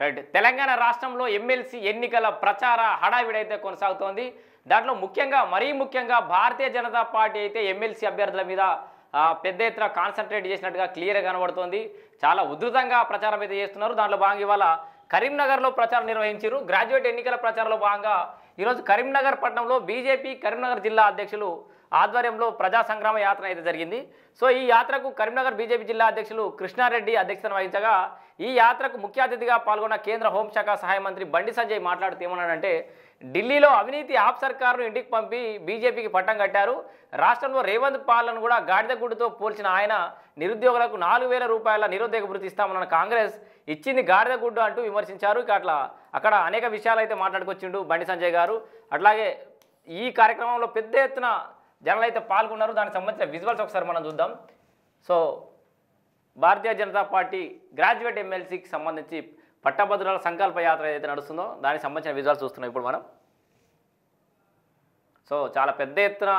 Right. Telangana రాష్ట్రంలో MLC ఎన్నికల ప్రచార హడావిడి అయితే కొనసాగుతోంది. దాంట్లో మరీ ముఖ్యంగా భారతీయ జనతా పార్టీ అయితే ఎమ్మెల్సీ అభ్యర్థుల మీద పెద్ద ఎత్తున కాన్సన్ట్రేట్ చేసినట్టుగా క్లియర్గా కనబడుతోంది. చాలా ఉధృతంగా ప్రచారం అయితే చేస్తున్నారు. దాంట్లో భాగంగా ఇవాళ కరీంనగర్లో ప్రచారం నిర్వహించారు. గ్రాడ్యుయేట్ ఎన్నికల ప్రచారంలో భాగంగా ఈరోజు కరీంనగర్ పట్టణంలో బీజేపీ కరీంనగర్ జిల్లా అధ్యక్షులు ఆధ్వర్యంలో ప్రజా సంగ్రామ యాత్ర అయితే జరిగింది. సో ఈ యాత్రకు కరీంనగర్ బీజేపీ జిల్లా అధ్యక్షులు కృష్ణారెడ్డి అధ్యక్షతన వహించగా ఈ యాత్రకు ముఖ్య అతిథిగా పాల్గొన్న కేంద్ర హోంశాఖ సహాయ మంత్రి బండి సంజయ్ మాట్లాడుతూ ఏమన్నాడంటే, ఢిల్లీలో అవినీతి ఆప్ సర్కారును ఇంటికి పంపి బీజేపీకి పట్టం కట్టారు. రాష్ట్రంలో రేవంత్ పాలనను కూడా గాడిద గుడ్డుతో పోల్చిన ఆయన నిరుద్యోగులకు 4,000 రూపాయల నిరుద్యోగ భృతి ఇస్తామన్న కాంగ్రెస్ ఇచ్చింది గాడిద గుడ్డు అంటూ విమర్శించారు. ఇక అక్కడ అనేక విషయాలు అయితే మాట్లాడుకొచ్చిండు బండి సంజయ్ గారు. అట్లాగే ఈ కార్యక్రమంలో పెద్ద ఎత్తున జనాలు అయితే పాల్గొన్నారు. దానికి సంబంధించిన విజువల్స్ ఒకసారి మనం చూద్దాం. So Bharatiya Janata party graduate ఎమ్మెల్సీకి సంబంధించి పట్టభద్రుల సంకల్ప యాత్ర ఏదైతే నడుస్తుందో దానికి సంబంధించిన విజువల్స్ చూస్తున్నాం ఇప్పుడు మనం. సో చాలా పెద్ద ఎత్తున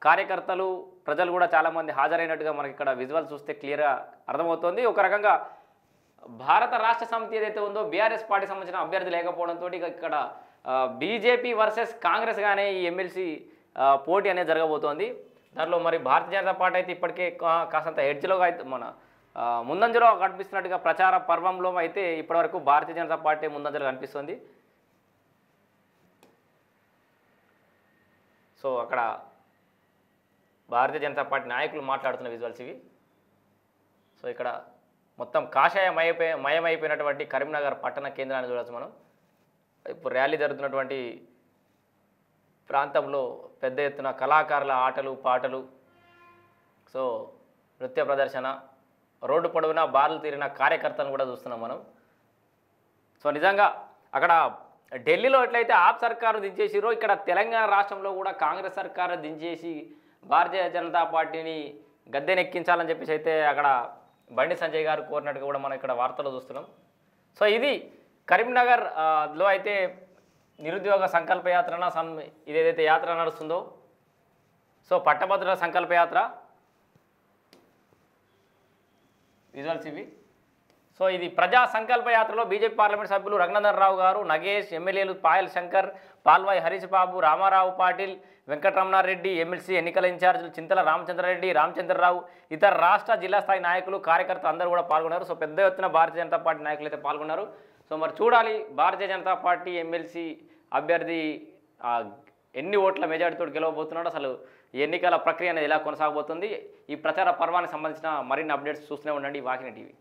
కార్యకర్తలు ప్రజలు కూడా చాలామంది హాజరైనట్టుగా మనకి ఇక్కడ విజువల్స్ చూస్తే క్లియర్గా అర్థమవుతోంది. ఒక రకంగా భారత రాష్ట్ర సమితి ఏదైతే ఉందో బీఆర్ఎస్ పార్టీ సంబంధించిన అభ్యర్థి లేకపోవడంతో ఇక్కడ బీజేపీ వర్సెస్ కాంగ్రెస్గానే ఈ ఎమ్మెల్సీ పోటీ అనేది జరగబోతోంది. దాంట్లో మరి భారతీయ జనతా పార్టీ అయితే ఇప్పటికే కాసంత హెడ్జ్లోగా అయితే ముందంజలో కనిపిస్తున్నట్టుగా ప్రచార పర్వంలో అయితే ఇప్పటివరకు భారతీయ జనతా పార్టీ ముందంజలో కనిపిస్తుంది. సో అక్కడ భారతీయ జనతా పార్టీ నాయకులు మాట్లాడుతున్న విజువల్స్ ఇవి. సో ఇక్కడ మొత్తం మయమైపోయినటువంటి కరీంనగర్ పట్టణ కేంద్రాన్ని చూడవచ్చు మనం. ఇప్పుడు ర్యాలీ జరుగుతున్నటువంటి ప్రాంతంలో పెద్ద ఎత్తున కళాకారుల ఆటలు పాటలు, సో నృత్య ప్రదర్శన, రోడ్డు పొడవునా బారులు తీరిన కార్యకర్తలను కూడా చూస్తున్నాం మనం. సో నిజంగా అక్కడ ఢిల్లీలో ఎట్లయితే ఆప్ సర్కారు దించేసిరో ఇక్కడ తెలంగాణ రాష్ట్రంలో కూడా కాంగ్రెస్ సర్కారు దించేసి భారతీయ జనతా పార్టీని గద్దెనెక్కించాలని చెప్పేసి అయితే అక్కడ బండి సంజయ్ గారు కోరినట్టుగా కూడా మనం ఇక్కడ వార్తలు చూస్తున్నాం. సో ఇది కరీంనగర్లో అయితే నిరుద్యోగ సంకల్ప యాత్రన ఇదేదైతే యాత్ర నడుస్తుందో, సో పట్టభద్రుల సంకల్ప యాత్ర విజువల్స్ ఇవి. సో ఇది ప్రజా సంకల్ప యాత్రలో బీజేపీ పార్లమెంట్ సభ్యులు రఘునందన్ రావు గారు, నగేష్, ఎమ్మెల్యేలు పాయల్ శంకర్, పాల్వాయి హరీష్ బాబు, రామారావు పాటిల్, వెంకటరమణారెడ్డి, ఎమ్మెల్సీ ఎన్నికల ఇన్ఛార్జీలు చింతల రామచంద్రారెడ్డి, రామచంద్రరావు, ఇతర రాష్ట్ర జిల్లా స్థాయి నాయకులు కార్యకర్తలు అందరూ కూడా పాల్గొన్నారు. సో పెద్ద ఎత్తున భారతీయ జనతా పార్టీ నాయకులు అయితే పాల్గొన్నారు. సో మరి చూడాలి భారతీయ జనతా పార్టీ ఎమ్మెల్సీ అభ్యర్థి ఎన్ని ఓట్ల మెజార్టీతో గెలవబోతున్నాడు, అసలు ఎన్నికల ప్రక్రియ అనేది ఎలా కొనసాగబోతుంది. ఈ ప్రచార పర్వానికి సంబంధించిన మరిన్ని అప్డేట్స్ చూస్తూనే ఉండండి వాకిని టీవీ.